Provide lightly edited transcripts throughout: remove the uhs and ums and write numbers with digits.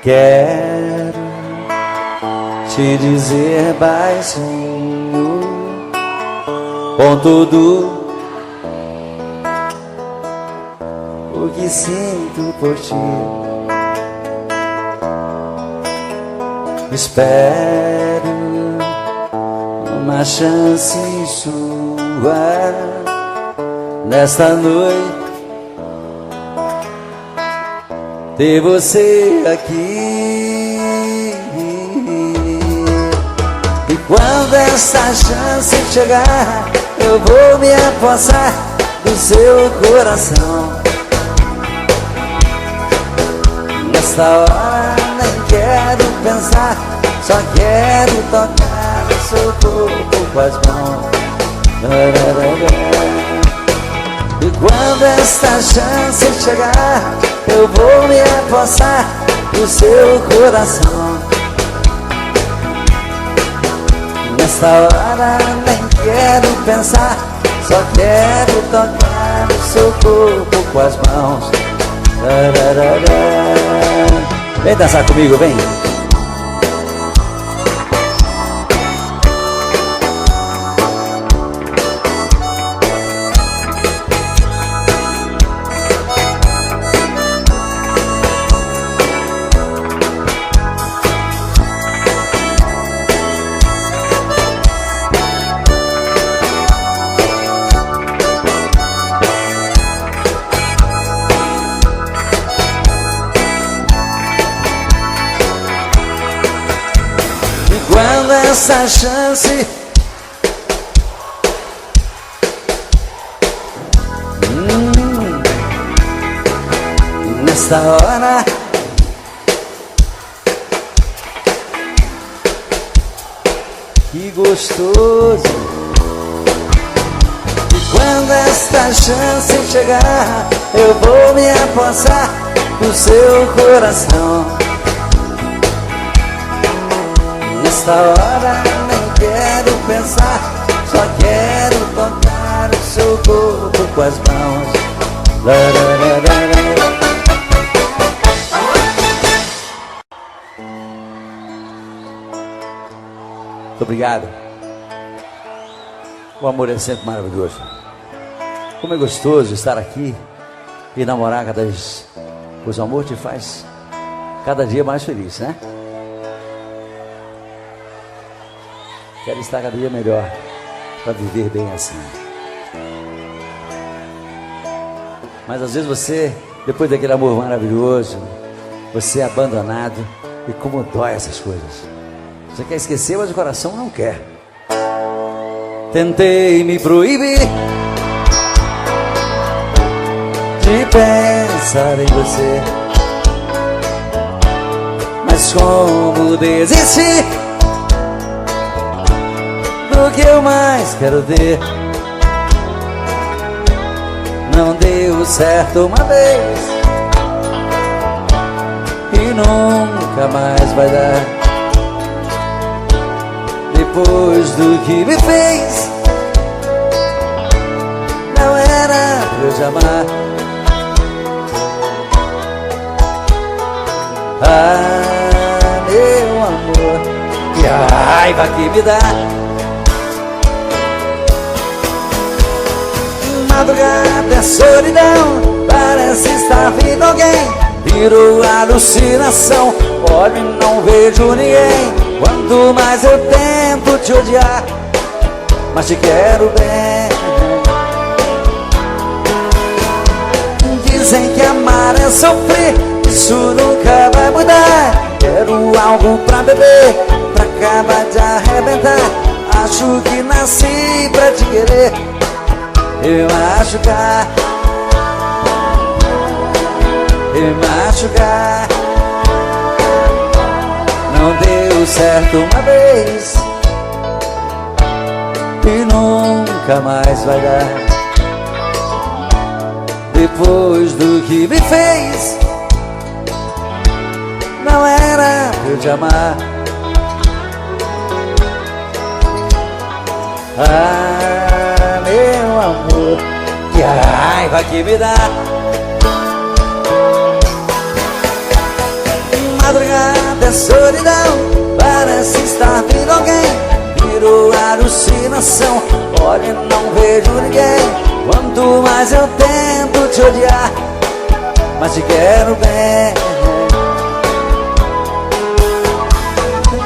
Quero te dizer baixinho, com tudo o que sinto por ti. Espero uma chance sua nesta noite, ter você aqui. E quando essa chance chegar, eu vou me apossar do seu coração. Nesta hora nem quero pensar, só quero tocar o seu corpo com as mãos. E quando esta chance chegar, eu vou me apossar do seu coração. Nesta hora nem quero pensar, só quero tocar o seu corpo com as mãos. Vem dançar comigo, vem. Quando essa chance nessa hora que gostoso. E quando esta chance chegar, eu vou me apossar do seu coração. Nesta hora nem quero pensar, só quero tocar o seu corpo com as mãos. Muito obrigado. O amor é sempre maravilhoso. Como é gostoso estar aqui e namorar cada vez. Pois o amor te faz cada dia mais feliz, né? Quero estar cada dia melhor para viver bem assim. Mas às vezes você, depois daquele amor maravilhoso, você é abandonado. E como dói essas coisas. Você quer esquecer, mas o coração não quer. Tentei me proibir de pensar em você, mas como desistir do que eu mais quero ter? Não deu certo uma vez e nunca mais vai dar. Depois do que me fez, não era pra eu te amar. Ah, meu amor, que raiva que me dá. Madrugada é solidão, parece estar vindo alguém. Virou alucinação, olho e não vejo ninguém. Quanto mais eu tento te odiar, mas te quero bem. Dizem que amar é sofrer, isso nunca vai mudar. Quero algo pra beber, pra acabar de arrebentar. Acho que nasci pra te querer, eu machucar, eu machucar. Não deu certo uma vez e nunca mais vai dar. Depois do que me fez, não era pra eu te amar. Ah, meu amor, que raiva que me dá. Madrugada é solidão, parece estar vindo alguém. Virou alucinação, olho e não vejo ninguém. Quanto mais eu tento te odiar, mas te quero bem.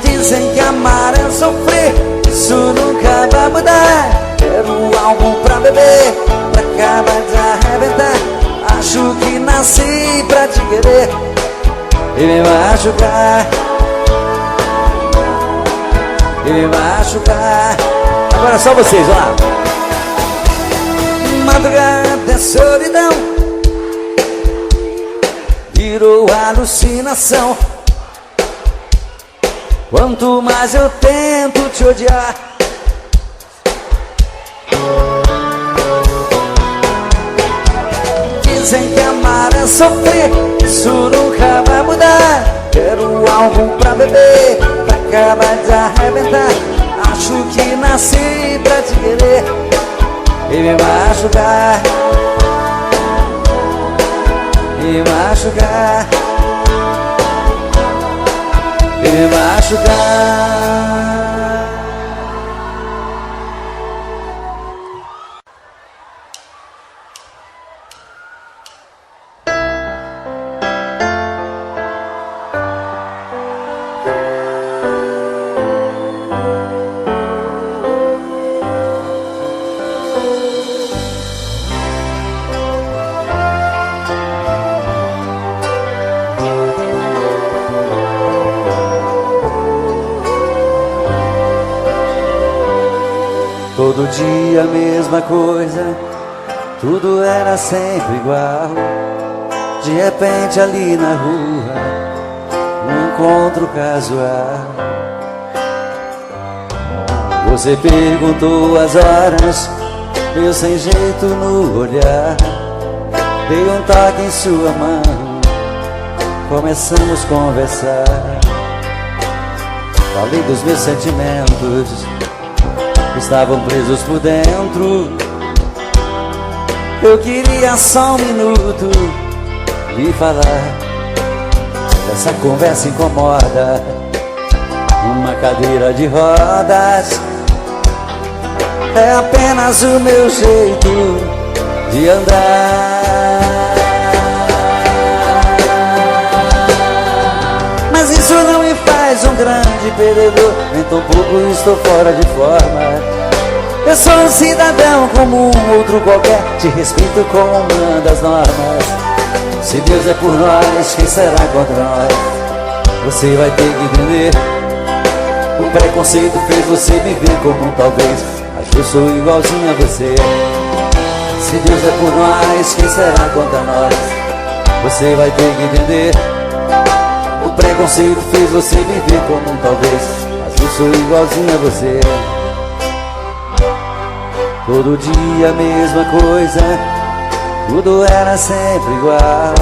Dizem que amar é sofrer, isso nunca vai mudar. Quero algo pra beber, pra acabar de arrebentar. Acho que nasci pra te querer e me machucar, e me machucar. Agora só vocês, lá. Madrugada é solidão, virou alucinação. Quanto mais eu tento te odiar, dizem que amar é sofrer, isso nunca vai mudar. Quero algo pra beber, pra acabar de arrebentar. Acho que nasci pra te querer e me machucar, e me machucar, e me machucar. Todo dia a mesma coisa, tudo era sempre igual. De repente ali na rua, um encontro casual. Você perguntou as horas, eu sem jeito no olhar. Dei um toque em sua mão, começamos a conversar. Falei dos meus sentimentos, estavam presos por dentro. Eu queria só um minuto lhe falar. Essa conversa incomoda, uma cadeira de rodas é apenas o meu jeito de andar. Mas isso não me faz um grande perdedor, nem tão pouco estou fora de forma. Eu sou um cidadão como um outro qualquer, te respeito como uma das normas. Se Deus é por nós, quem será contra nós? Você vai ter que entender. O preconceito fez você me ver como um talvez, mas eu sou igualzinho a você. Se Deus é por nós, quem será contra nós? Você vai ter que entender. O preconceito fez você me ver como um talvez, mas eu sou igualzinho a você. Todo dia a mesma coisa, tudo era sempre igual.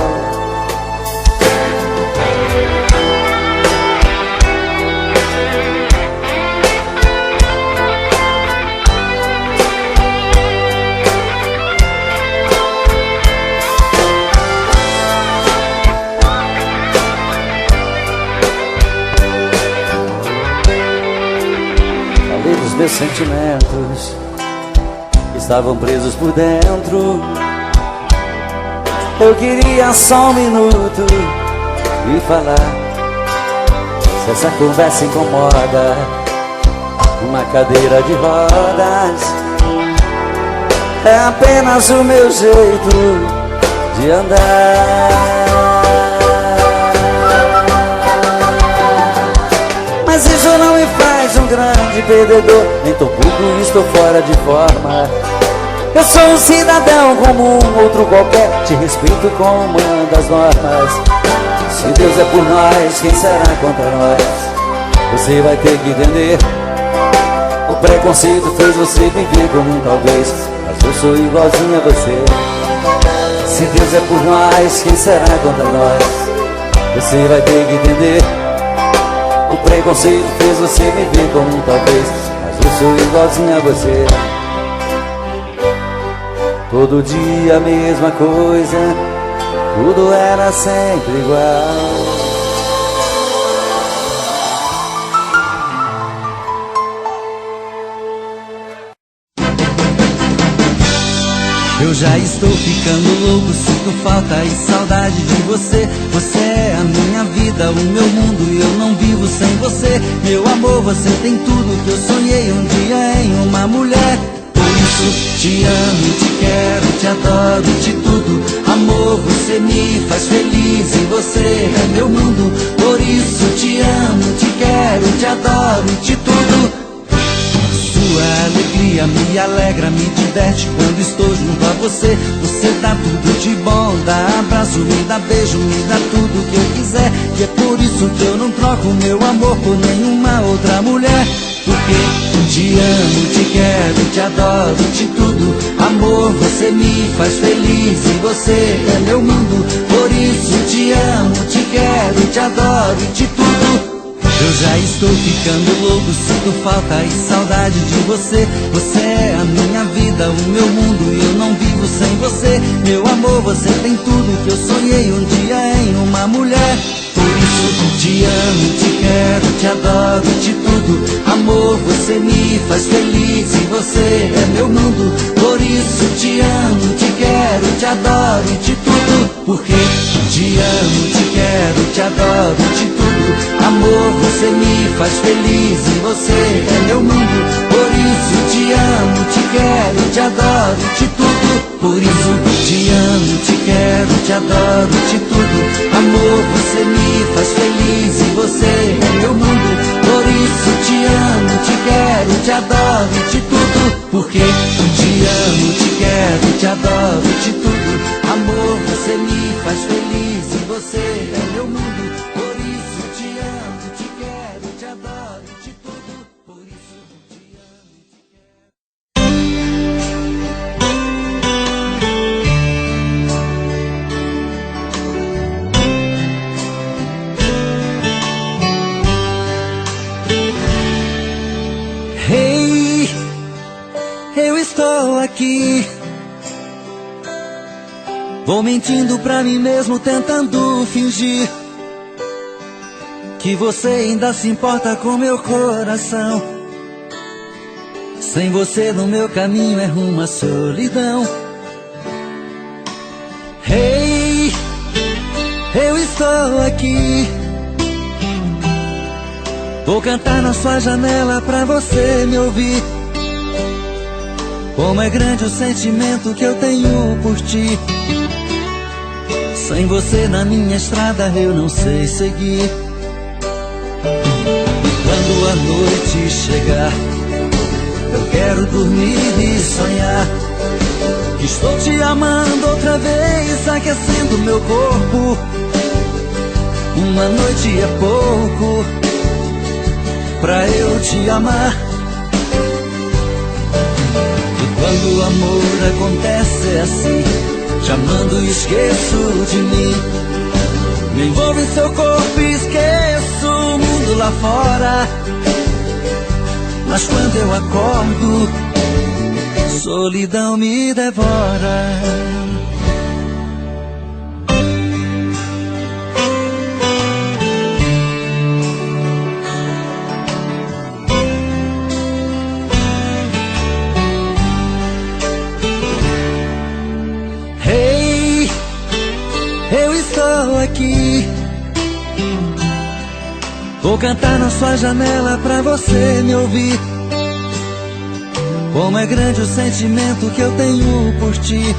Falei dos meus sentimentos, estavam presos por dentro. Eu queria só um minuto e falar. Se essa conversa incomoda, uma cadeira de rodas é apenas o meu jeito de andar. Mas isso não me faz um grande perdedor, nem tão pouco estou fora de forma. Eu sou um cidadão como um outro qualquer, te respeito como uma das normas. Se Deus é por nós, quem será contra nós? Você vai ter que entender. O preconceito fez você me ver como um talvez, mas eu sou igualzinho a você. Se Deus é por nós, quem será contra nós? Você vai ter que entender. O preconceito fez você me ver como um talvez, mas eu sou igualzinho a você. Todo dia a mesma coisa, tudo era sempre igual. já estou ficando louco, sinto falta e saudade de você. Você é a minha vida, o meu mundo e eu não vivo sem você. Meu amor, você tem tudo que eu sonhei um dia em uma mulher. Por isso te amo, te quero, te adoro, te tudo. Amor, você me faz feliz e você é meu mundo. Por isso te amo, te quero, te adoro, te tudo. Sua alegria me alegra, me diverte quando estou junto a você. Você dá tudo de bom, dá abraço, me dá beijo, me dá tudo que eu quiser. E é por isso que eu não troco meu amor por nenhuma outra mulher. Porque te amo, te quero, te adoro, te tudo. Amor, você me faz feliz e você é meu mundo. Por isso te amo, te quero, te adoro, te tudo. Eu já estou ficando louco, sinto falta e saudade de você. Você é a minha vida, o meu mundo e eu não vivo sem você. Meu amor, você tem tudo que eu sonhei um dia em uma mulher. Por isso te amo, te quero, te adoro, te tudo. Amor, você me faz feliz e você é meu mundo. Por isso te amo, te quero, te adoro, te tudo. Porque te amo, te quero, te adoro, te tudo. Amor, você me faz feliz e você é meu mundo. Por isso te amo, te quero, te adoro, te tudo. Por isso te amo, te quero, te adoro, te tudo. Amor, você me faz feliz e você é meu mundo. Por isso te amo, te quero, te adoro, te tudo. Porque te amo, te quero, te adoro, te tudo. Amor, você me faz feliz e você é meu mundo. Por isso te amo, te quero, te adoro, te tudo. Por isso te amo, te quero. Hey, eu estou aqui. Vou mentindo pra mim mesmo, tentando fingir que você ainda se importa com meu coração. Sem você no meu caminho é rumo à solidão. Hey, eu estou aqui. Vou cantar na sua janela pra você me ouvir. Como é grande o sentimento que eu tenho por ti. Sem você na minha estrada eu não sei seguir. E quando a noite chegar, eu quero dormir e sonhar que estou te amando outra vez, aquecendo meu corpo. Uma noite é pouco pra eu te amar. E quando o amor acontece é assim, te amando e esqueço de mim. Me envolvo em seu corpo e esqueço o mundo lá fora. Mas quando eu acordo, solidão me devora. Aqui vou cantar na sua janela pra você me ouvir. Como é grande o sentimento que eu tenho por ti.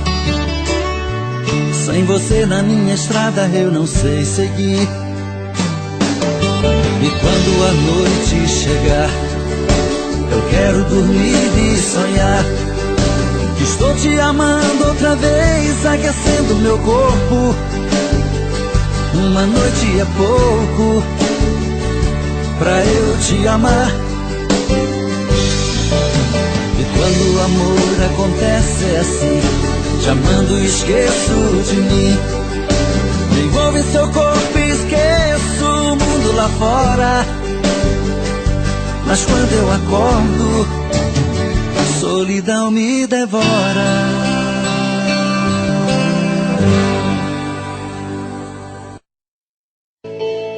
Sem você na minha estrada eu não sei seguir. E quando a noite chegar, eu quero dormir e sonhar que estou te amando outra vez, aquecendo meu corpo. Uma noite é pouco pra eu te amar. E quando o amor acontece é assim, te amando e esqueço de mim. Me envolvo em seu corpo e esqueço o mundo lá fora. Mas quando eu acordo, a solidão me devora.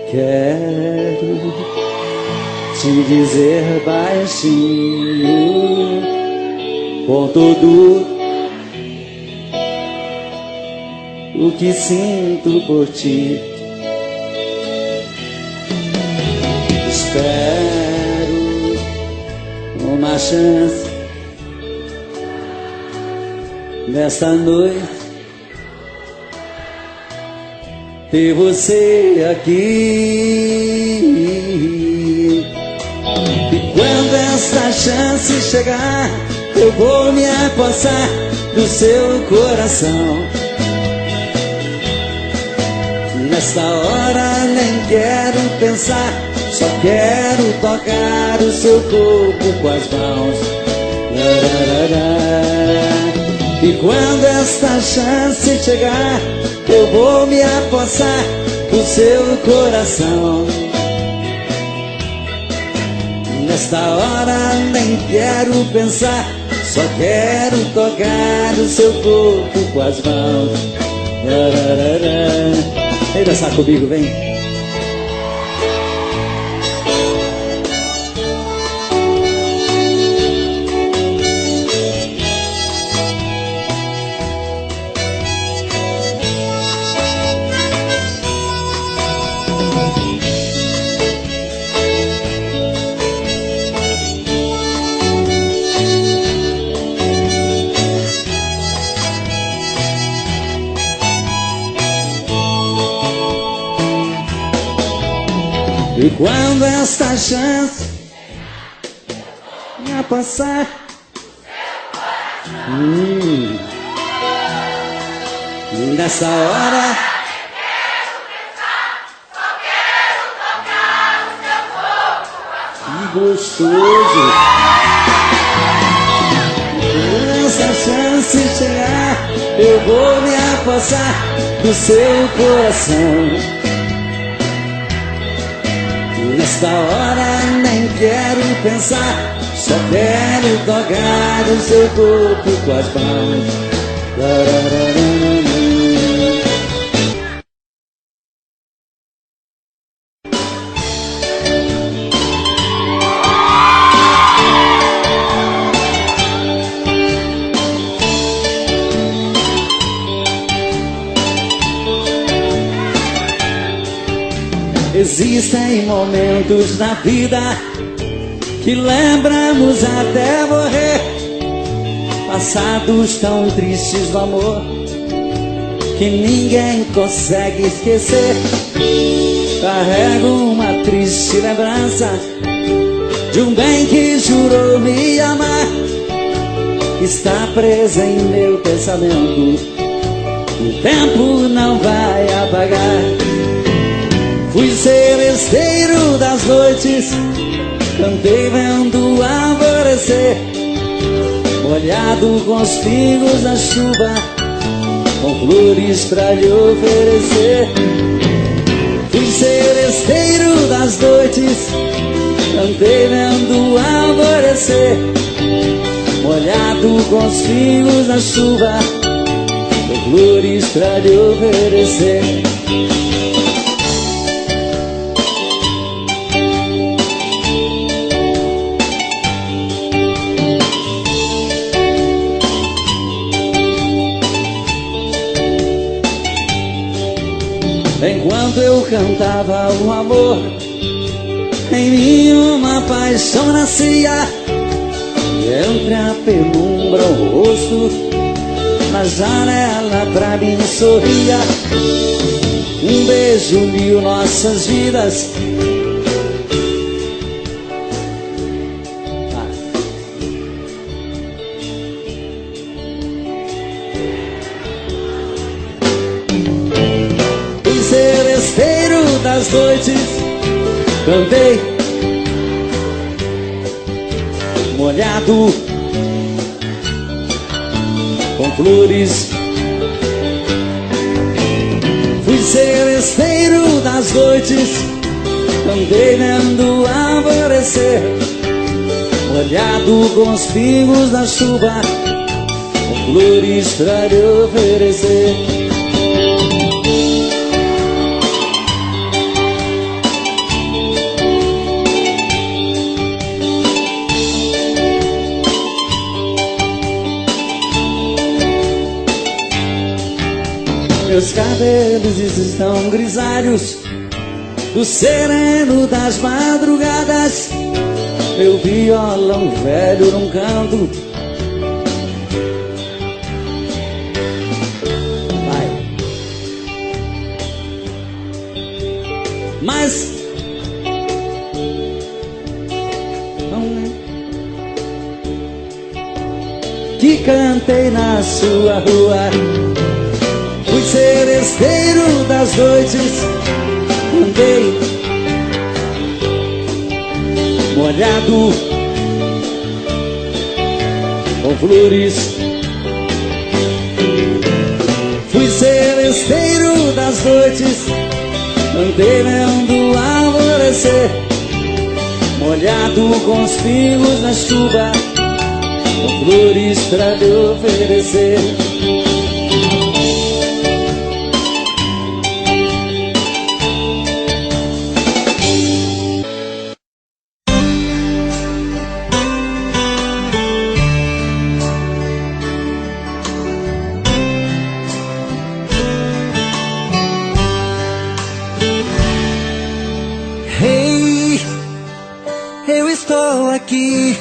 Quero te dizer baixinho, com todo o que sinto por ti. Espero uma chance nesta noite, ter você aqui. E quando essa chance chegar, eu vou me apossar do seu coração. Nesta hora nem quero pensar, só quero tocar o seu corpo com as mãos. E quando esta chance chegar, eu vou me apossar do seu coração. Nesta hora nem quero pensar, só quero tocar o seu corpo com as mãos. Vem dançar comigo, vem. E quando esta chance ia passar, nessa hora que gostoso. Quando essa chance chegar, eu vou me apossar do seu coração. Nesta hora nem quero pensar, só quero tocar o seu corpo com as mãos. Existem momentos na vida que lembramos até morrer, passados tão tristes do amor que ninguém consegue esquecer. Carrego uma triste lembrança de um bem que jurou me amar, está presa em meu pensamento, o tempo não vai apagar. Fui seresteiro das noites, cantei vendo alvorecer, molhado com os pingos da chuva, com flores pra lhe oferecer. Fui seresteiro das noites, cantei vendo alvorecer, molhado com os pingos da chuva, com flores pra lhe oferecer. Enquanto eu cantava o amor, em mim uma paixão nascia, e entre a penumbra o rosto, na janela pra mim sorria. Um beijo uniu nossas vidas, das noites, cantei molhado com flores. Fui seresteiro das noites, cantei vendo alvorecer, molhado com os pingos da chuva, com flores pra lhe oferecer. Meus cabelos estão grisalhos do sereno das madrugadas. Meu violão velho num canto. Vai. Mas que cantei na sua rua, fui seresteiro das noites, andei molhado com flores. Fui seresteiro das noites, andei vendo alvorecer, molhado com os pingos na chuva, com flores pra lhe oferecer. Hey, eu estou aqui.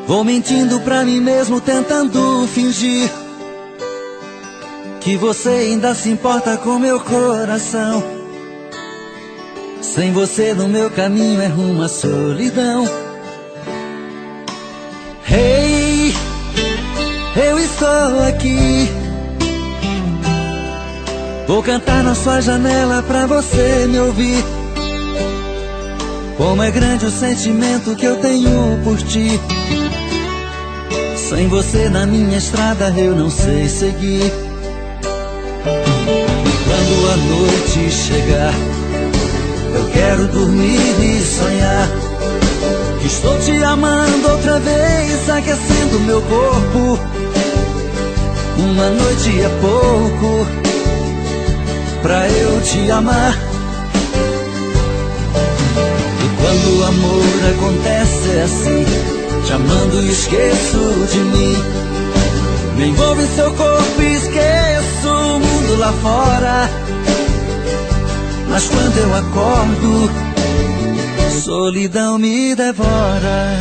Vou mentindo pra mim mesmo, tentando fingir que você ainda se importa com meu coração. Sem você no meu caminho é rumo à solidão. Hey, eu estou aqui. Vou cantar na sua janela pra você me ouvir. Como é grande o sentimento que eu tenho por ti. Sem você na minha estrada eu não sei seguir. E quando a noite chegar, eu quero dormir e sonhar que estou te amando outra vez, aquecendo meu corpo. Uma noite é pouco pra eu te amar. E quando o amor acontece é assim, te amando e esqueço de mim. Me envolvo em seu corpo e esqueço o mundo lá fora. Mas quando eu acordo, solidão me devora.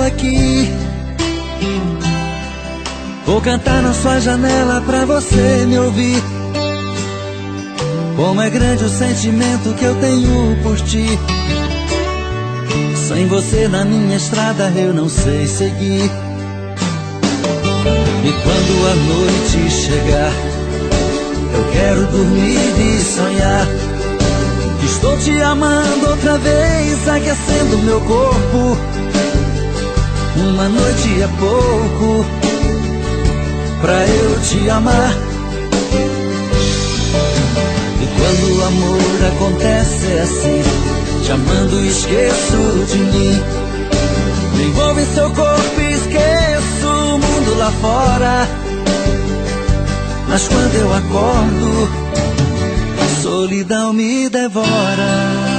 Aqui. Vou cantar na sua janela pra você me ouvir. Como é grande o sentimento que eu tenho por ti. Sem você na minha estrada eu não sei seguir. E quando a noite chegar, eu quero dormir e sonhar que estou te amando outra vez, aquecendo meu corpo. Uma noite é pouco pra eu te amar. E quando o amor acontece é assim, te amando e esqueço de mim. Me envolvo em seu corpo e esqueço o mundo lá fora. Mas quando eu acordo, a solidão me devora.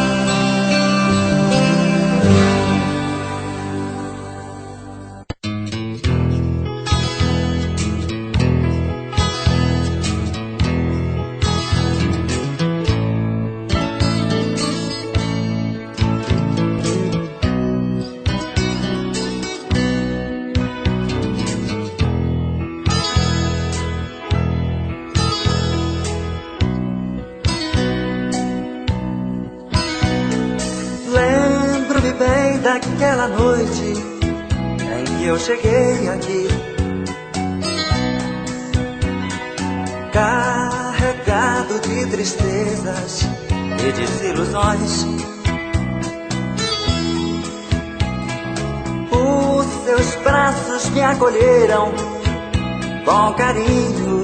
Daquela noite em que eu cheguei aqui, carregado de tristezas e desilusões. Os seus braços me acolheram com carinho,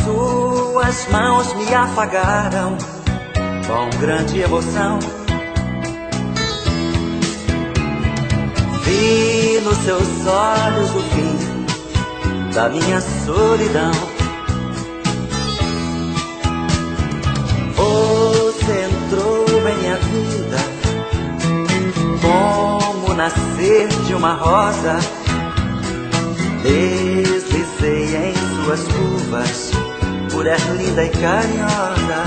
suas mãos me afagaram com grande emoção. Vi nos seus olhos o fim da minha solidão. Você entrou em minha vida como nascer de uma rosa. Deslizei em suas curvas, mulher linda e carinhosa.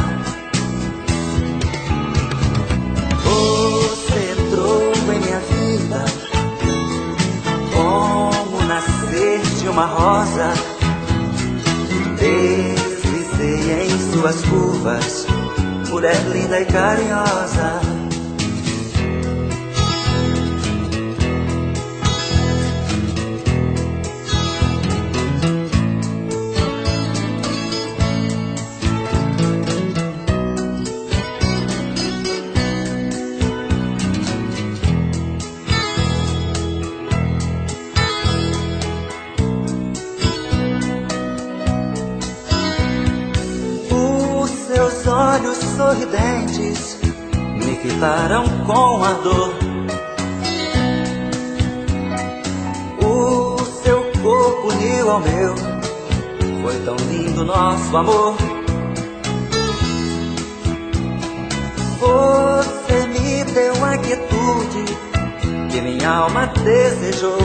Você entrou em minha vida como nascer de uma rosa. Deslizei em suas curvas, mulher linda e carinhosa. Seus olhos sorridentes me fitaram com ardor. O seu corpo uniu ao meu, foi tão lindo nosso amor. Você me deu a quietude que minha alma desejou.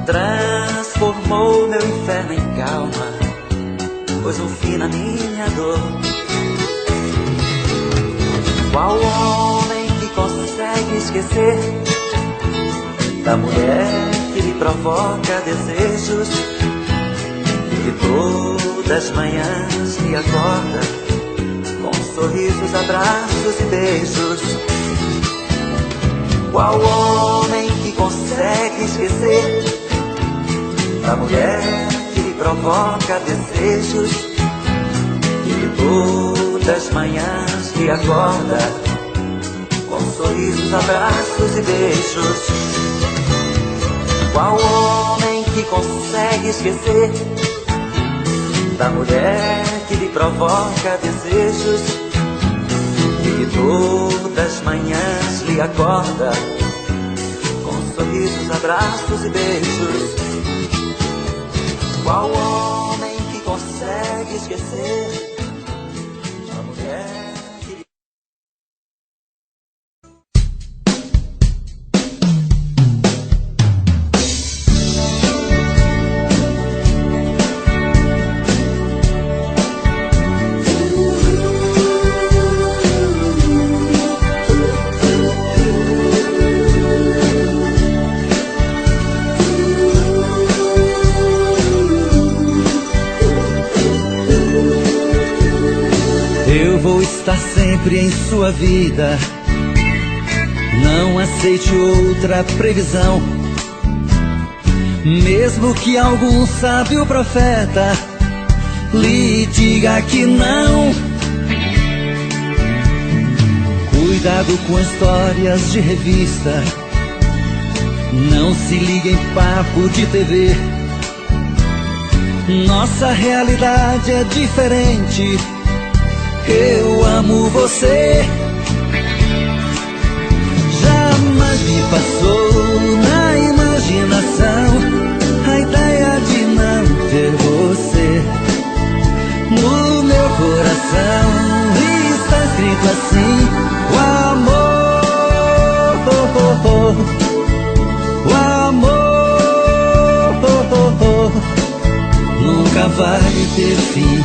Transformou meu inferno em calma, pôs um fim na minha dor. Qual homem que consegue esquecer da mulher que lhe provoca desejos, que todas as manhãs lhe acorda com sorrisos, abraços e beijos? Qual homem que consegue esquecer da mulher que lhe provoca desejos, que todas as manhãs lhe acorda com sorrisos, abraços e beijos? Qual homem que consegue esquecer da mulher que lhe provoca desejos, que todas as manhãs lhe acorda com sorrisos, abraços e beijos? Qual homem que consegue esquecer a mulher que... Eu vou estar sempre em sua vida, não aceite outra previsão. Mesmo que algum sábio profeta lhe diga que não. Cuidado com histórias de revista, não se ligue em papo de TV. Nossa realidade é diferente. Eu amo você. Jamais me passou na imaginação a ideia de não ter você. No meu coração está escrito assim: o amor, o amor nunca vai ter fim.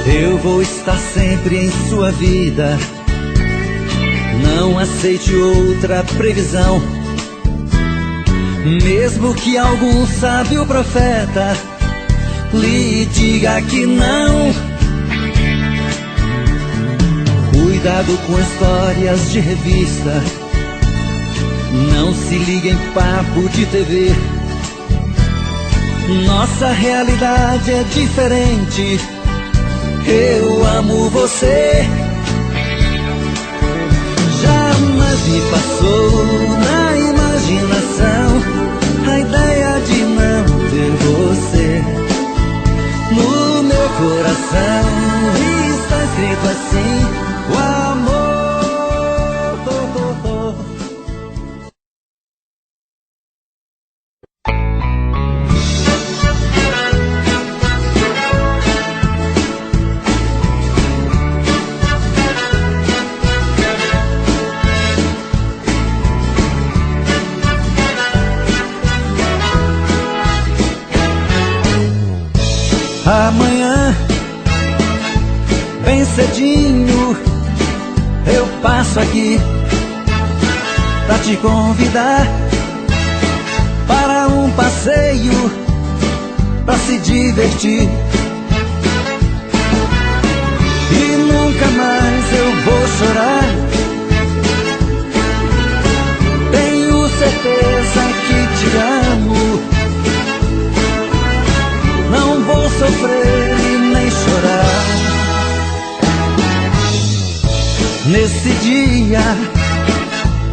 Eu vou estar sempre em sua vida, não aceite outra previsão. Mesmo que algum sábio profeta lhe diga que não. Cuidado com histórias de revista, não se ligue em papo de TV. Nossa realidade é diferente. Eu amo você. Me passou na imaginação a ideia de não ter você no meu coração. E está escrito assim: o amor. Amanhã, bem cedinho, eu passo aqui pra te convidar para um passeio, pra se divertir. E nunca mais eu vou chorar. Tenho certeza que te amo. Não vou sofrer e nem chorar. Nesse dia,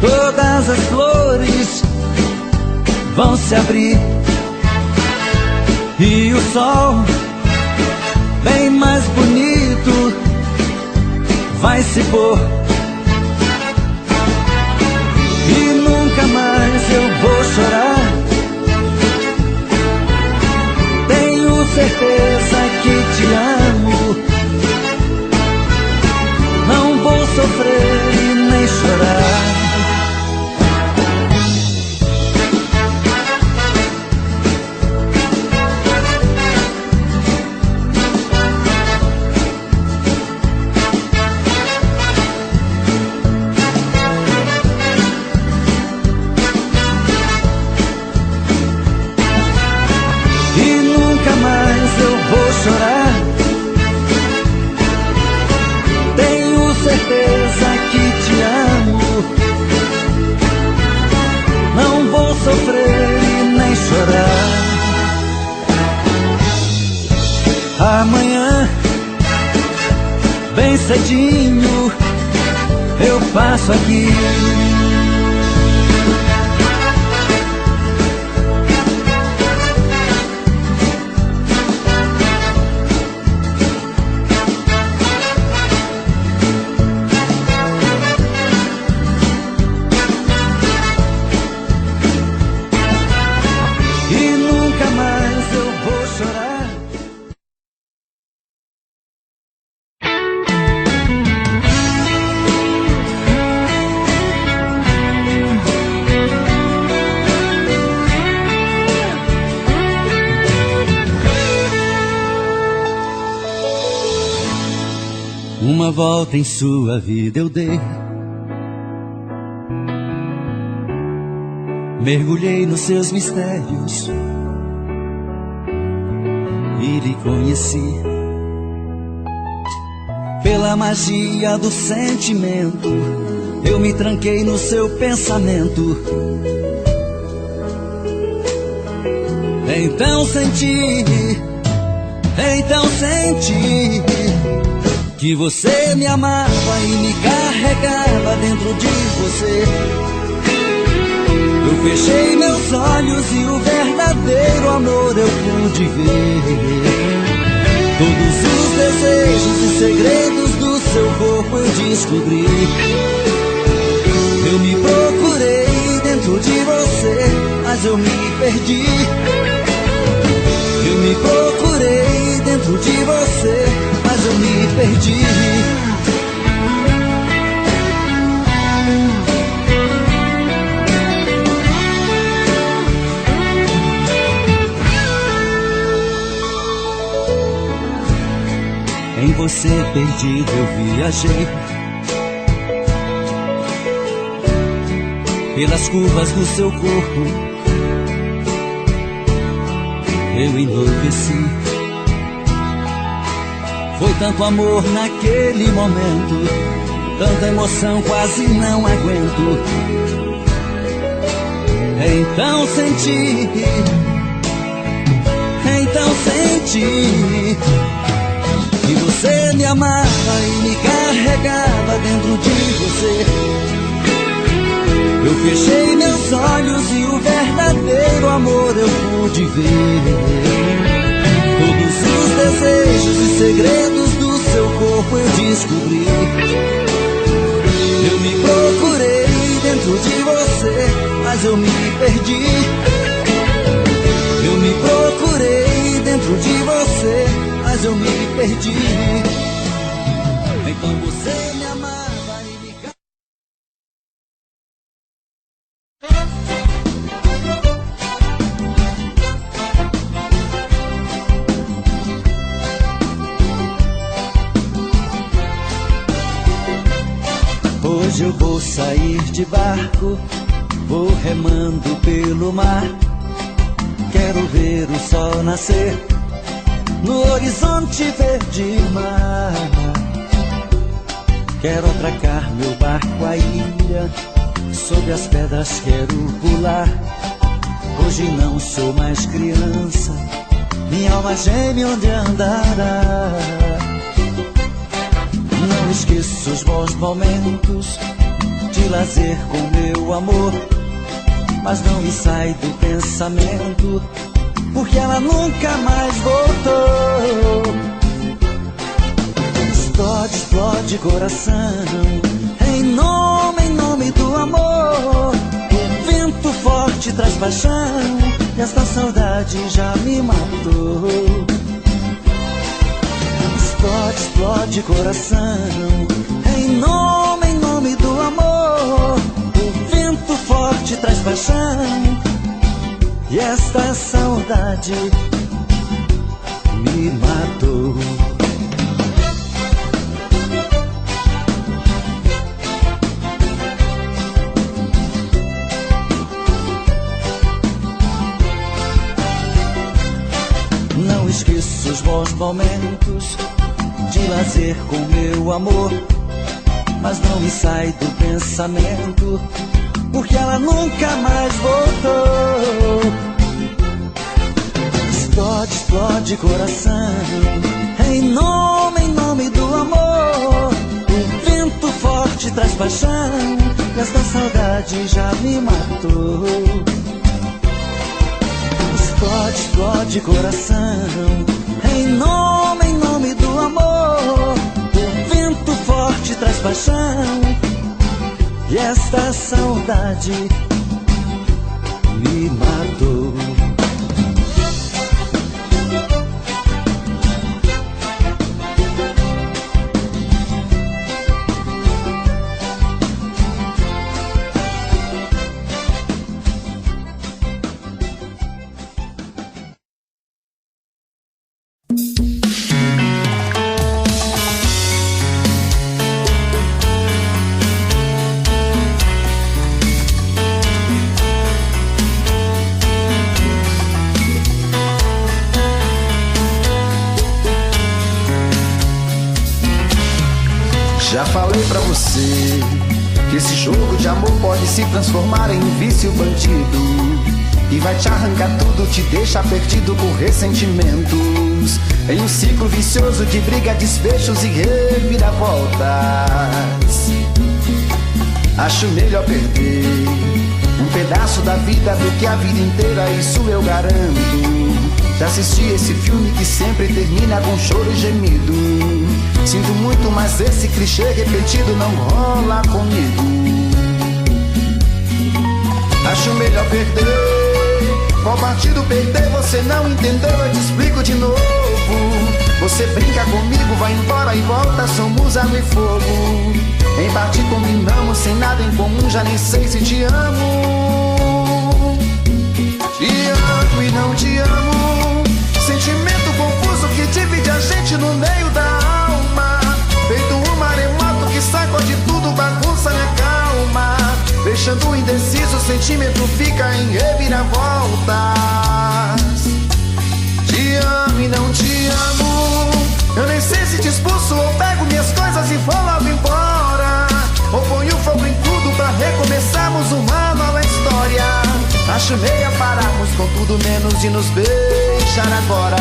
todas as flores vão se abrir e o sol, bem mais bonito, vai se pôr. E nunca mais eu vou chorar. Certeza que te amo. Não vou sofrer e nem chorar. Chorar. Tenho certeza que te amo. Não vou sofrer e nem chorar. Amanhã, bem cedinho, eu passo aqui. Uma volta em sua vida eu dei, mergulhei nos seus mistérios e lhe conheci. Pela magia do sentimento, eu me tranquei no seu pensamento. Então senti que você me amava e me carregava dentro de você. Eu fechei meus olhos e o verdadeiro amor eu pude ver. Todos os desejos e segredos do seu corpo eu descobri. Eu me procurei dentro de você, mas eu me perdi. Eu me procurei dentro de você, mas eu me perdi. Em você perdido eu viajei, pelas curvas do seu corpo eu enlouqueci. Foi tanto amor naquele momento, tanta emoção quase não aguento. Então senti que você me amava e me carregava dentro de você. Eu fechei meus olhos e o verdadeiro amor eu pude ver. Todos os desejos e segredos do seu corpo eu descobri. Eu me procurei dentro de você, mas eu me perdi. Eu me procurei dentro de você, mas eu me perdi. Então você me amava e me... Hoje eu vou sair de barco, vou remando pelo mar. Quero ver o sol nascer no horizonte verde mar. Quero atracar meu barco à ilha, sobre as pedras quero pular. Hoje não sou mais criança, minha alma geme onde andará. Não esqueço os bons momentos de lazer com meu amor, mas não me sai do pensamento, porque ela nunca mais voltou. Explode, explode coração, em nome do amor. O vento forte traz paixão, e esta saudade já me matou. Explode, explode coração, em nome do amor. O vento forte traz paixão, e esta saudade me matou. Não esqueço os bons momentos de lazer com meu amor, mas não me sai do pensamento, porque ela nunca mais voltou. Explode, explode coração, em nome do amor. O vento forte traz paixão, e esta saudade já me matou. Explode, explode coração, em nome do amor. O vento forte traz paixão, e esta saudade me matou. Já falei pra você que esse jogo de amor pode se transformar em um vício bandido, e vai te arrancar tudo, te deixar perdido por ressentimentos, em um ciclo vicioso de briga, desfechos e reviravoltas. Acho melhor perder um pedaço da vida do que a vida inteira, isso eu garanto. Já assisti esse filme que sempre termina com choro e gemido. Sinto muito, mas esse clichê repetido não rola comigo. Acho melhor perder. Qual partido perder? Você não entendeu, eu te explico de novo. Você brinca comigo, vai embora e volta, somos água e fogo. Em parte combinamos, sem nada em comum, já nem sei se te amo. Te amo e não te amo, sentimento confuso que divide a gente no meio da alma. Feito um maremoto que sacode tudo, bagunça minha calma. Deixando indeciso, o sentimento fica em reviravoltas. Te amo e não te amo, eu nem sei se te expulso ou pego minhas coisas e vou logo embora, ou ponho fogo em tudo pra recomeçarmos uma nova história. Acho meia pararmos com tudo menos de nos beijar agora.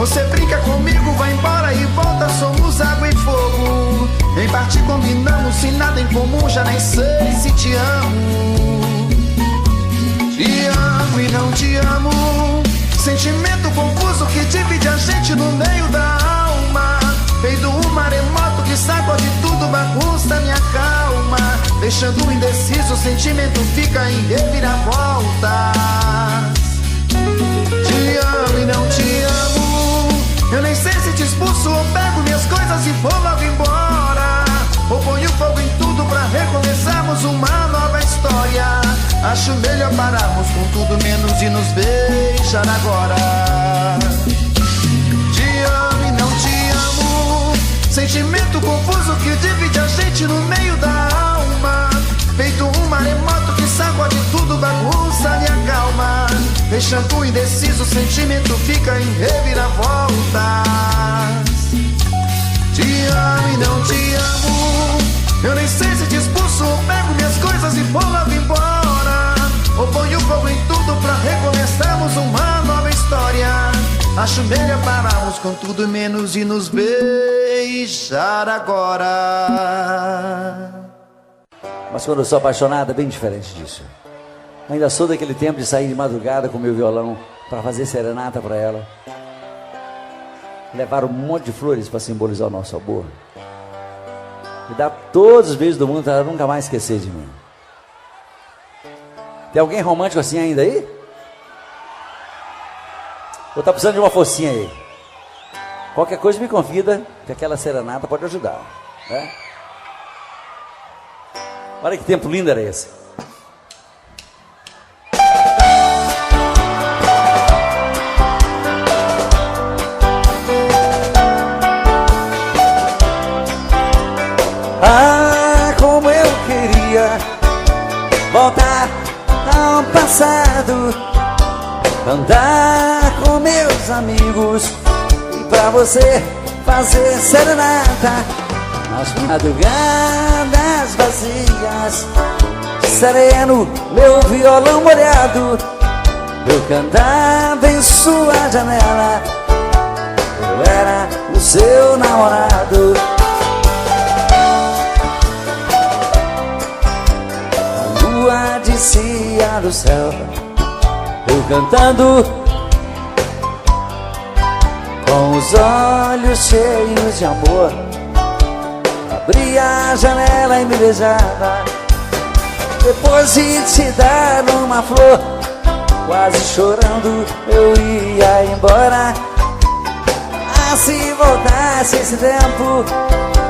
Você brinca comigo, vai embora e volta, somos água e fogo. Em parte combinamos, se nada em comum, já nem sei se te amo. Te amo e não te amo, sentimento confuso que divide a gente no meio da alma. Feito um maremoto que sacode tudo, bagunça minha calma. Deixando indeciso, o sentimento fica em reviravoltas. Te amo e não te amo, eu nem sei se te expulso ou pego minhas coisas e vou logo embora. Ou ponho fogo em tudo pra recomeçarmos uma nova história. Acho melhor pararmos com tudo menos e nos beijar agora. Te amo e não te amo, sentimento confuso que divide a gente no meio da alma. Feito um maremoto que sacode tudo, bagunça minha calma. Deixando indeciso, o sentimento fica em reviravoltas. Te amo e não te amo, eu nem sei se te expulso ou pego minhas coisas e vou logo embora. Ou ponho fogo em tudo pra recomeçarmos uma nova história. Acho melhor pararmos com tudo menos e nos beijar agora. Mas quando eu sou apaixonado é bem diferente disso. Ainda sou daquele tempo de sair de madrugada com meu violão para fazer serenata para ela. Levar um monte de flores para simbolizar o nosso amor. E dar todos os beijos do mundo para ela nunca mais esquecer de mim. Tem alguém romântico assim ainda aí? Ou tá precisando de uma focinha aí? Qualquer coisa me convida, que aquela serenata pode ajudar, né? Olha que tempo lindo era esse. Ah, como eu queria voltar ao passado, andar com meus amigos e pra você fazer serenata nas madrugadas vazias. Sereno, meu violão molhado, eu cantava em sua janela. Eu era o seu namorado. A lua descia do céu, eu cantando com os olhos cheios de amor. Abria a janela e me beijava. Depois de te dar uma flor, quase chorando eu ia embora. Ah, se voltasse esse tempo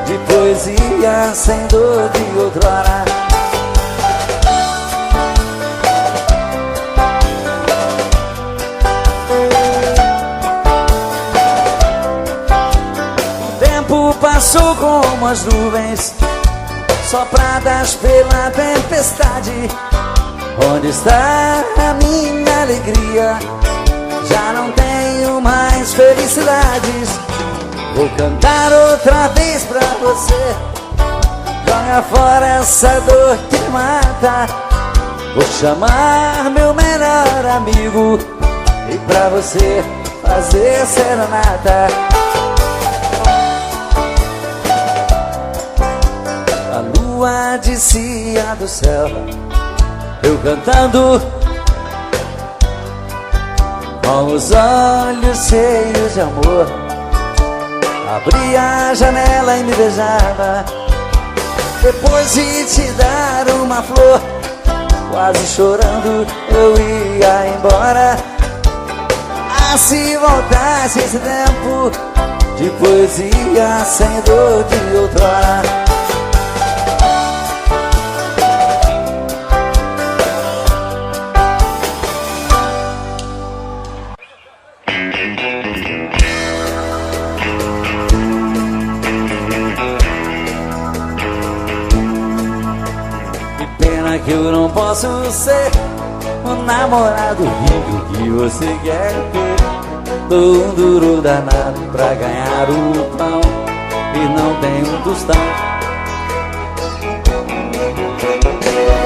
de poesia sem dor de outrora. O tempo passou como as nuvens sopradas pela tempestade. Onde está a minha alegria? Já não tenho mais felicidades. Vou cantar outra vez pra você. Joga fora essa dor que me mata. Vou chamar meu melhor amigo e pra você fazer serenata. A lua descia do céu, eu cantando com os olhos cheios de amor. Abria a janela e me beijava. Depois de te dar uma flor, quase chorando eu ia embora. Ah, se voltasse esse tempo de poesia sem dor de outrora. Que eu não posso ser o namorado rico que você quer ter. Dou um duro danado pra ganhar o pão e não tenho um tostão.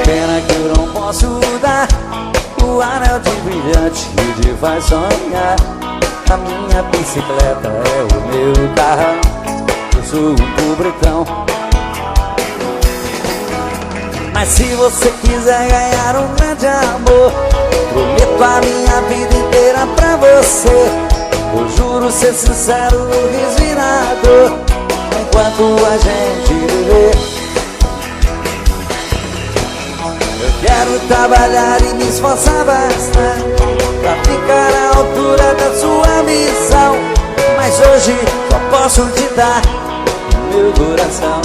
Pena que eu não posso dar o anel de brilhante que te faz sonhar. A minha bicicleta é o meu carrão, eu sou um pobretão. Mas se você quiser ganhar um grande amor, prometo a minha vida inteira pra você. Eu juro ser sincero no riso e na dor, enquanto a gente viver. Eu quero trabalhar e me esforçar bastante pra ficar à altura da sua missão. Mas hoje só posso te dar meu coração.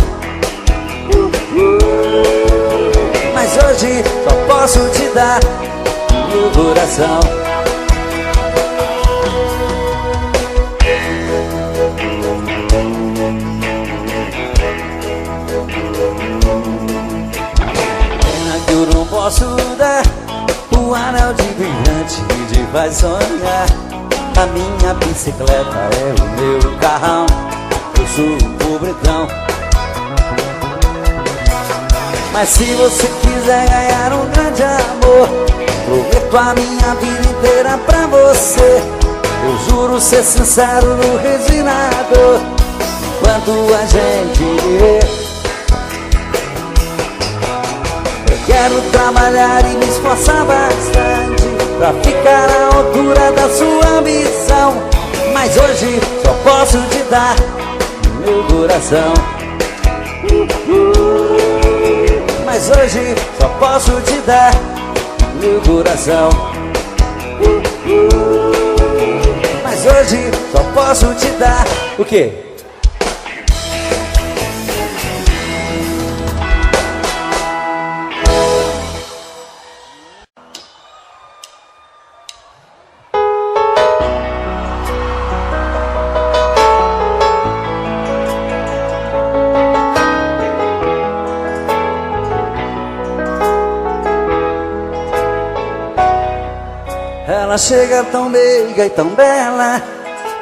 Mas hoje só posso te dar meu coração. Pena que eu não posso dar o anel de brilhante que te faz sonhar. A minha bicicleta é o meu carrão, eu sou um pobretão. Mas se você quiser ganhar um grande amor, prometo a minha vida inteira pra você. Eu juro ser sincero no riso e na dor, enquanto a gente viver. Eu quero trabalhar e me esforçar bastante pra ficar à altura da sua missão. Mas hoje só posso te dar meu coração. Mas hoje só posso te dar meu coração. Mas hoje só posso te dar o quê? Ela chega tão meiga e tão bela,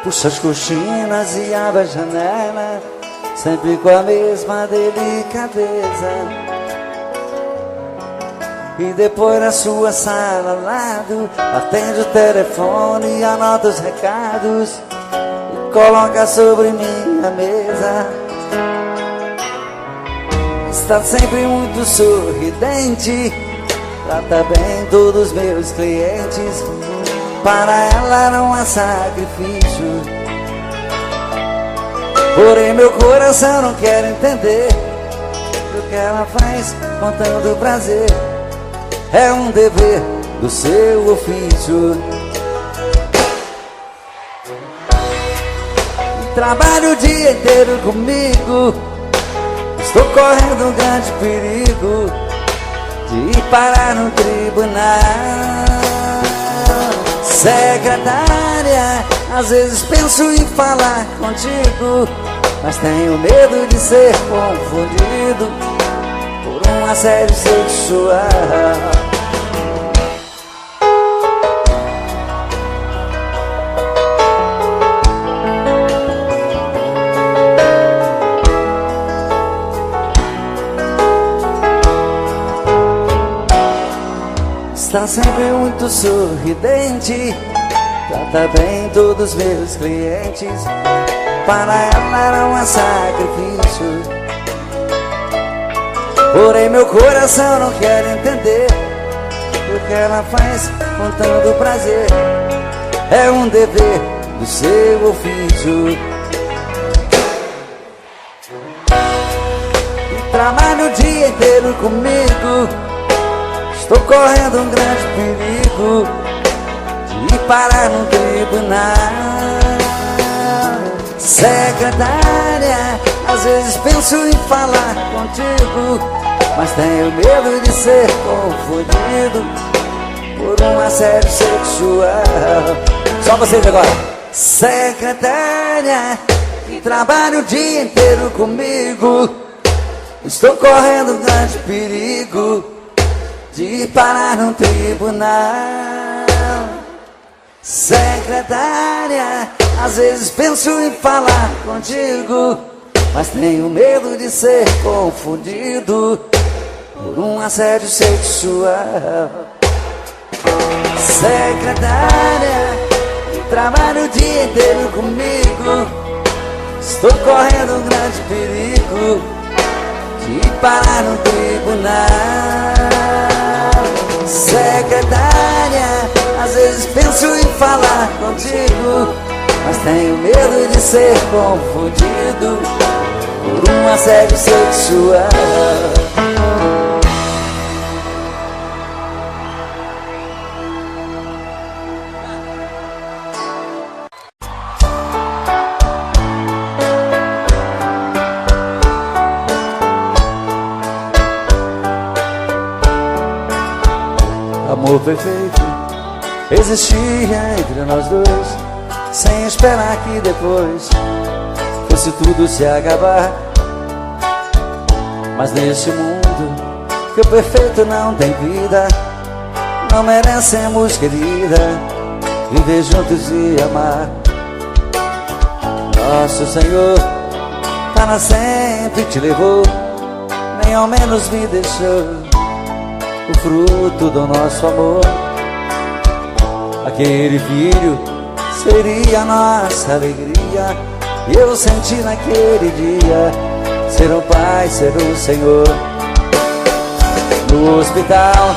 puxa as cortinas e abre a janela, sempre com a mesma delicadeza. E depois na sua sala ao lado, atende o telefone e anota os recados e coloca sobre minha mesa. Está sempre muito sorridente, trata bem todos os meus clientes. Para ela não há sacrifício, porém meu coração não quer entender o que ela faz com tanto prazer. É um dever do seu ofício. Trabalho o dia inteiro comigo, estou correndo um grande perigo de ir parar no tribunal. Secretária, às vezes penso em falar contigo, mas tenho medo de ser confundido por um assédio sexual. Está sempre muito sorridente, trata bem todos os meus clientes. Para ela não há sacrifício, porém meu coração não quer entender o que ela faz com tanto prazer. É um dever do seu ofício. E trabalha o dia inteiro comigo, estou correndo um grande perigo de ir parar no tribunal. Secretária, às vezes penso em falar contigo, mas tenho medo de ser confundido por um assédio sexual. Só vocês agora. Secretária, que trabalha o dia inteiro comigo, estou correndo um grande perigo de ir parar no tribunal. Secretária, às vezes penso em falar contigo, mas tenho medo de ser confundido por um assédio sexual. Secretária, trabalha o dia inteiro comigo. Estou correndo um grande perigo de parar no tribunal. Secretária, às vezes penso em falar contigo, mas tenho medo de ser confundido por um assédio sexual. Amor perfeito existia entre nós dois, sem esperar que depois fosse tudo se acabar. Mas neste mundo que o perfeito não tem vida, não merecemos, querida, viver juntos e amar. Nosso Senhor para sempre te levou, nem ao menos me deixou o fruto do nosso amor. Aquele filho seria a nossa alegria, e eu senti naquele dia ser um pai, ser um Senhor. No hospital,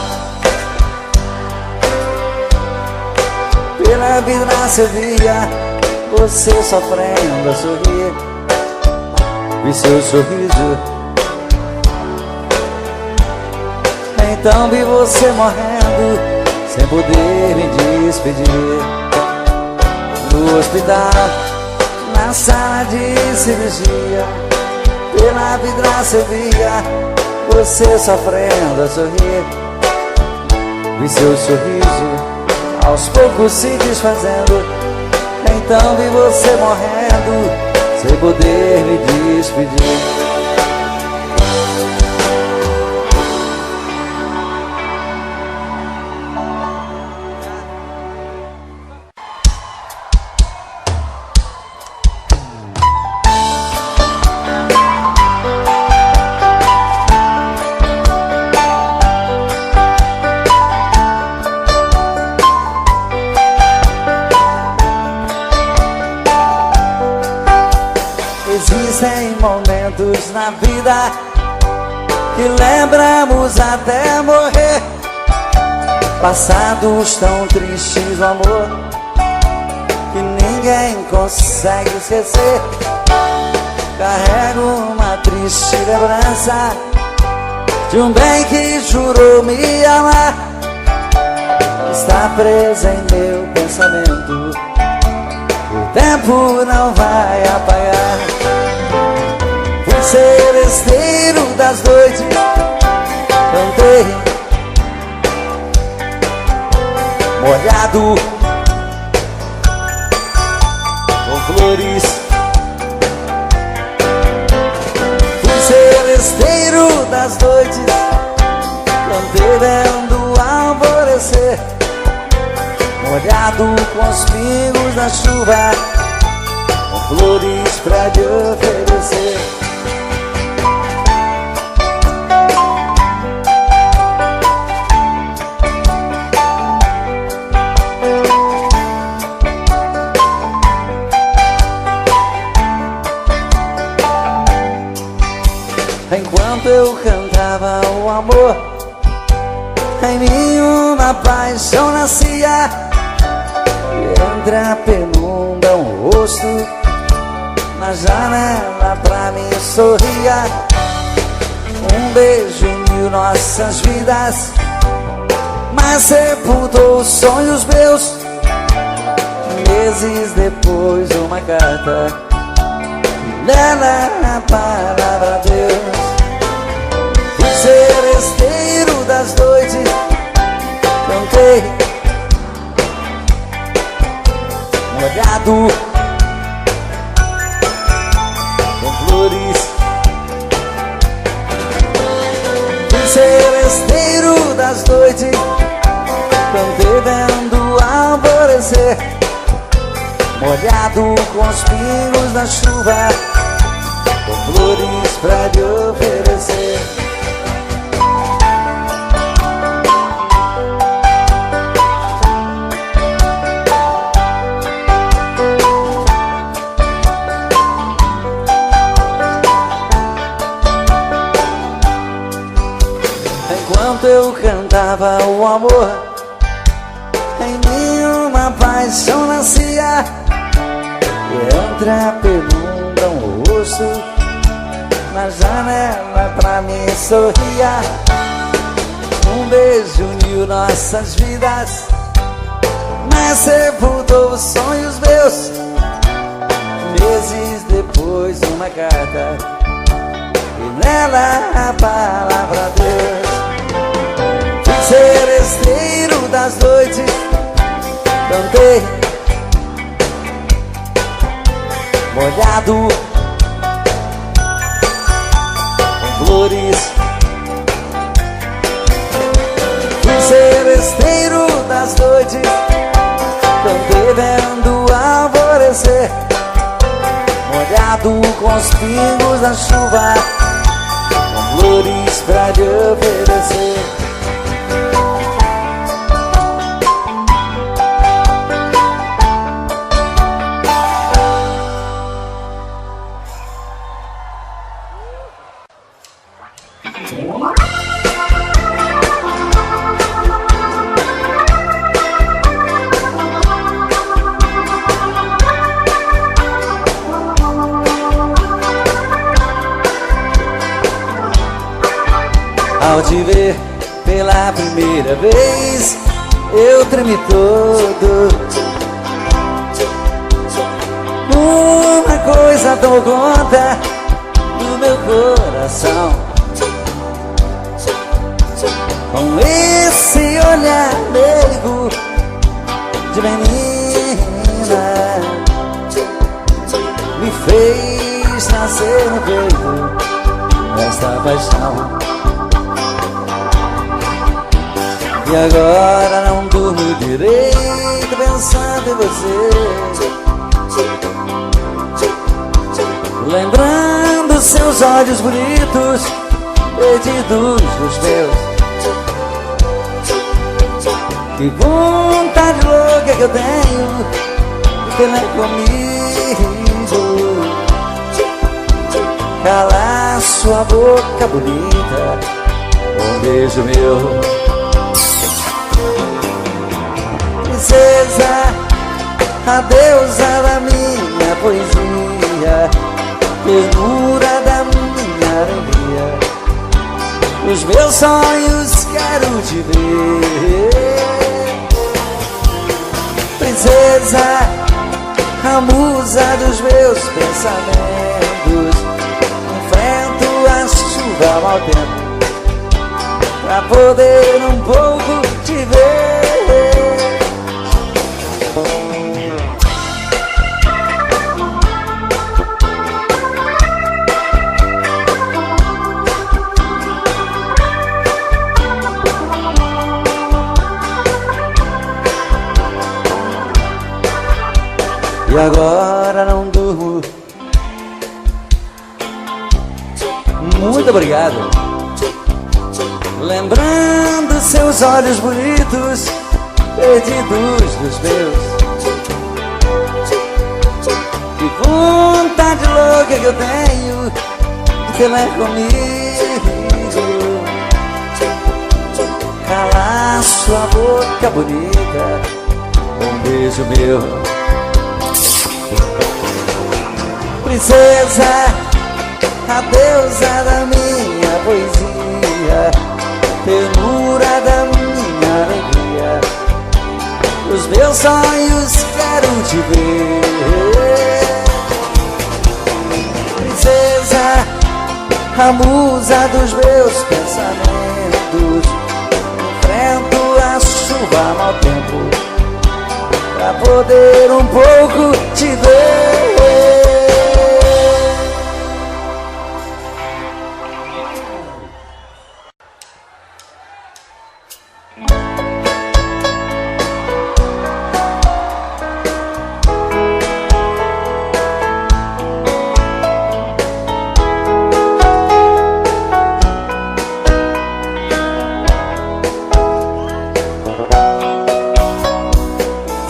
pela vidraça eu via você sofrendo a sorrir, vi seu sorriso. Então vi você morrendo, sem poder me despedir. No hospital, na sala de cirurgia, pela vidraça eu via você sofrendo a sorrir, vi seu sorriso aos poucos se desfazendo. Então vi você morrendo, sem poder me despedir. Existem momentos na vida que lembramos até morrer, passados tão tristes do amor que ninguém consegue esquecer. Carrego uma triste lembrança de um bem que jurou me amar, está presa em meu pensamento, o tempo não vai apagar. Fui seresteiro das noites, cantei molhado com flores. Fui seresteiro das noites, cantei vendo o alvorecer, molhado com os pingos da chuva, com flores pra te oferecer. Enquanto eu cantava o amor, em mim uma paixão nascia, e entre a penumbra um rosto na janela pra mim sorria. Um beijo uniu nossas vidas, mas sepultou os sonhos meus. Meses depois uma carta, nela a palavra Deus. Fui seresteiro das noites, cantei molhado com flores. Fui seresteiro das noites, cantei vendo o alvorecer, molhado com os pingos da chuva, com flores pra te oferecer. brotava o amor. Em mim uma paixão nascia, entre a penumbra um rosto na janela pra mim sorria. Um beijo uniu nossas vidas, mas sepultou os sonhos meus. Meses depois uma carta, e nela a palavra Deus. Fui seresteiro das noites, cantei molhado com flores. Fui seresteiro das noites, cantei vendo alvorecer, molhado com os pingos da chuva, com flores pra te oferecer. Ao te ver pela primeira vez, eu tremi todo. Uma coisa tomou conta do meu coração, com esse olhar meigo de menina, me fez nascer no peito esta paixão. E agora não durmo direito pensando em você, lembrando seus olhos bonitos, perdidos dos meus. Que vontade louca que eu tenho de ter comigo, calar sua boca bonita com um beijo meu. Princesa, a deusa da minha poesia, ternura da minha alegria, os meus sonhos quero te ver. Princesa, a musa dos meus pensamentos, enfrento a chuva ao mau tempo pra poder um pouco te ver. E agora não durmo. Muito obrigado. Lembrando seus olhos bonitos, perdidos dos meus. Que vontade louca que eu tenho de ter lá comigo, calar sua boca bonita com um beijo meu. Princesa, a deusa da minha poesia, ternura da minha alegria, os meus sonhos quero te ver. Princesa, a musa dos meus pensamentos, enfrento a chuva mau tempo pra poder um pouco te ver.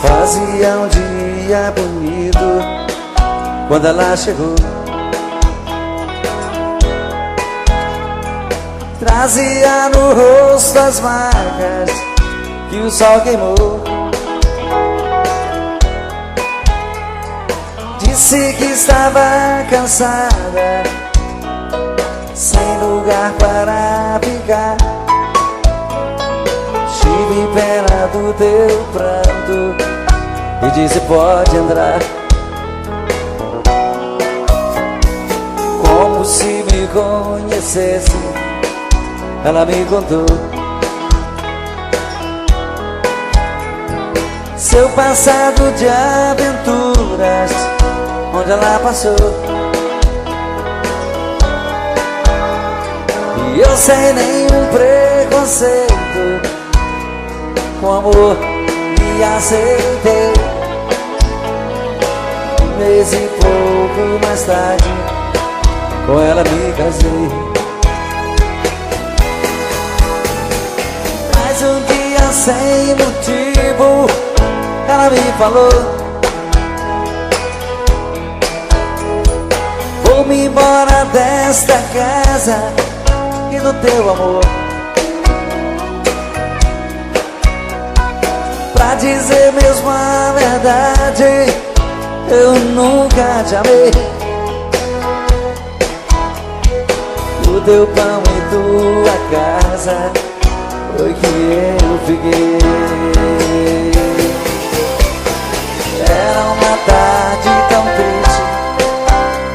Fazia um dia bonito quando ela chegou. trazia no rosto as marcas que o sol queimou. Disse que estava cansada, sem lugar para ficar. Tive pena do teu pranto e disse pode entrar. Como se me conhecesse, ela me contou seu passado de aventuras, onde ela passou. E eu sem nenhum preconceito, com amor me aceitei. Um mês e pouco mais tarde, com ela me casei. Mas um dia sem motivo, ela me falou: vou-me embora desta casa e do teu amor. Pra dizer mesmo a verdade, eu nunca te amei. O teu pão e tua casa foi que eu fiquei. Era uma tarde tão triste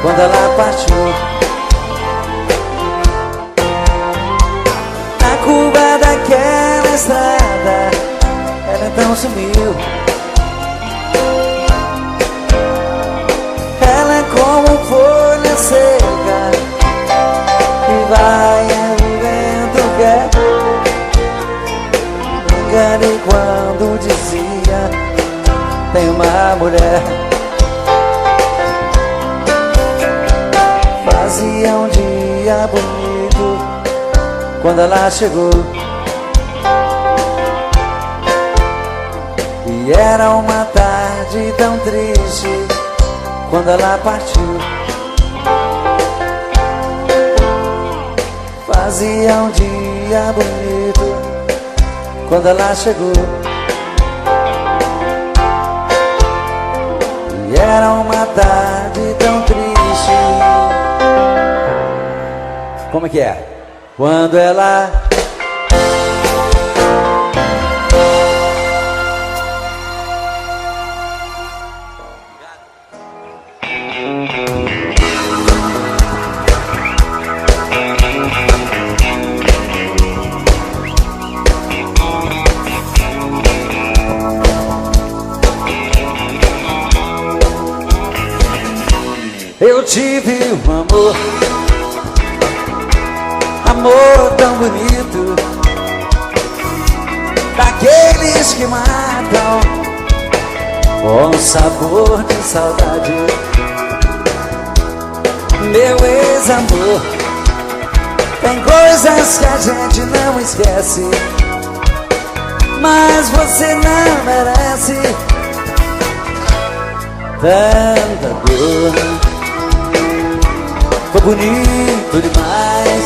quando ela partiu. Na curva daquela estrada, ela então sumiu. Ela é como folha seca que vai onde o vento quer. Me enganei quando dizia tem uma mulher. Fazia um dia bonito quando ela chegou. E era uma tarde tão triste quando ela partiu. Fazia um dia bonito quando ela chegou. E era uma tarde tão triste. Como é que é? Quando ela... Eu tive um amor, amor tão bonito, daqueles que matam, com sabor de saudade. Meu ex-amor, tem coisas que a gente não esquece, mas você não merece tanta dor. Foi bonito demais,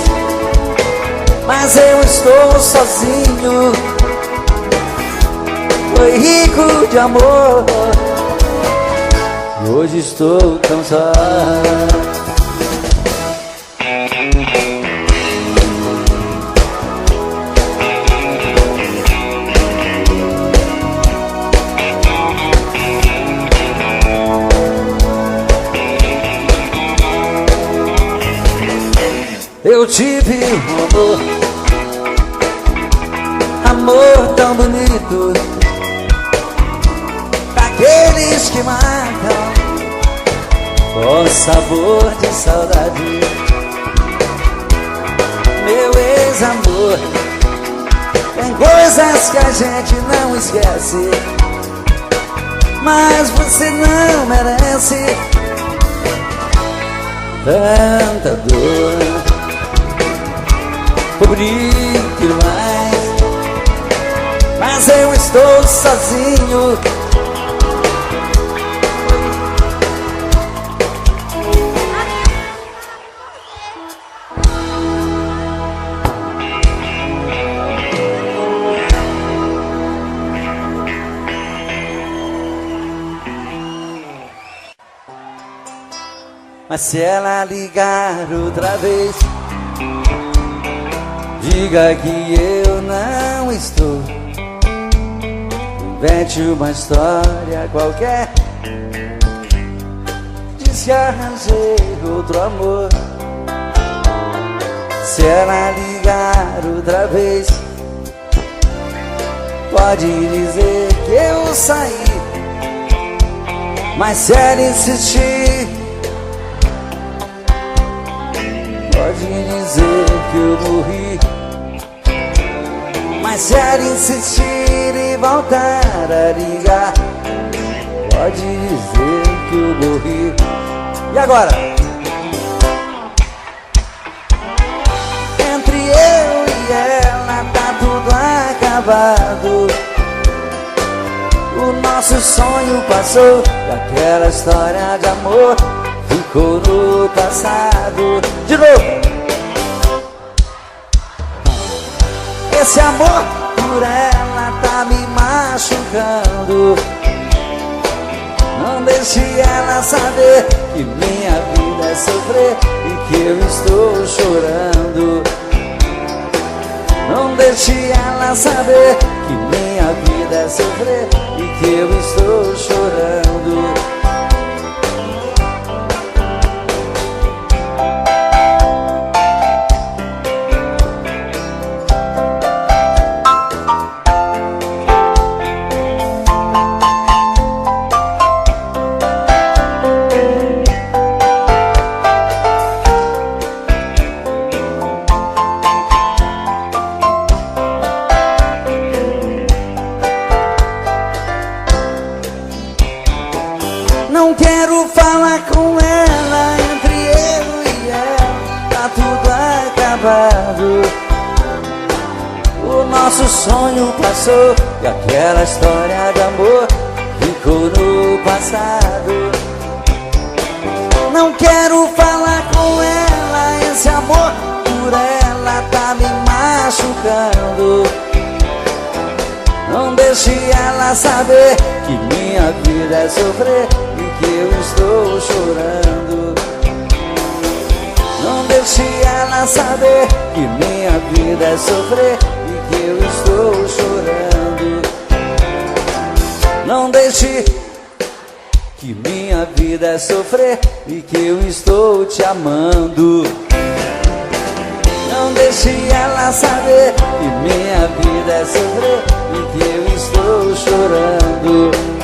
mas eu estou sozinho. Foi rico de amor, e hoje estou tão só. Eu tive um amor, amor tão bonito, daqueles que matam, com sabor de saudade. Meu ex-amor, tem coisas que a gente não esquece, mas você não merece tanta dor. Foi bonito demais, mas eu estou sozinho. Mas se ela ligar outra vez, diga que eu não estou. Invente uma história qualquer, diz que arranjei outro amor. Se ela ligar outra vez, pode dizer que eu saí. Mas se ela insistir, pode dizer que eu morri. Mas se ela insistir e voltar a ligar, pode dizer que eu morri. E agora? Entre eu e ela tá tudo acabado. O nosso sonho passou e aquela história de amor ficou no passado. De novo! Esse amor por ela tá me machucando. Não deixe ela saber que minha vida é sofrer e que eu estou chorando. Não deixe ela saber que minha vida é sofrer e que eu estou chorando. Não quero falar com ela, entre eu e ela tá tudo acabado. O nosso sonho passou e aquela história de amor ficou no passado. Não quero falar com ela, esse amor por ela tá me machucando. Não deixe ela saber que minha vida é sofrer e que eu estou chorando. Não deixe ela saber que minha vida é sofrer e que eu estou chorando. Não deixe que minha vida é sofrer e que eu estou te amando. Não deixe ela saber que minha vida é sofrer e que eu estou chorando.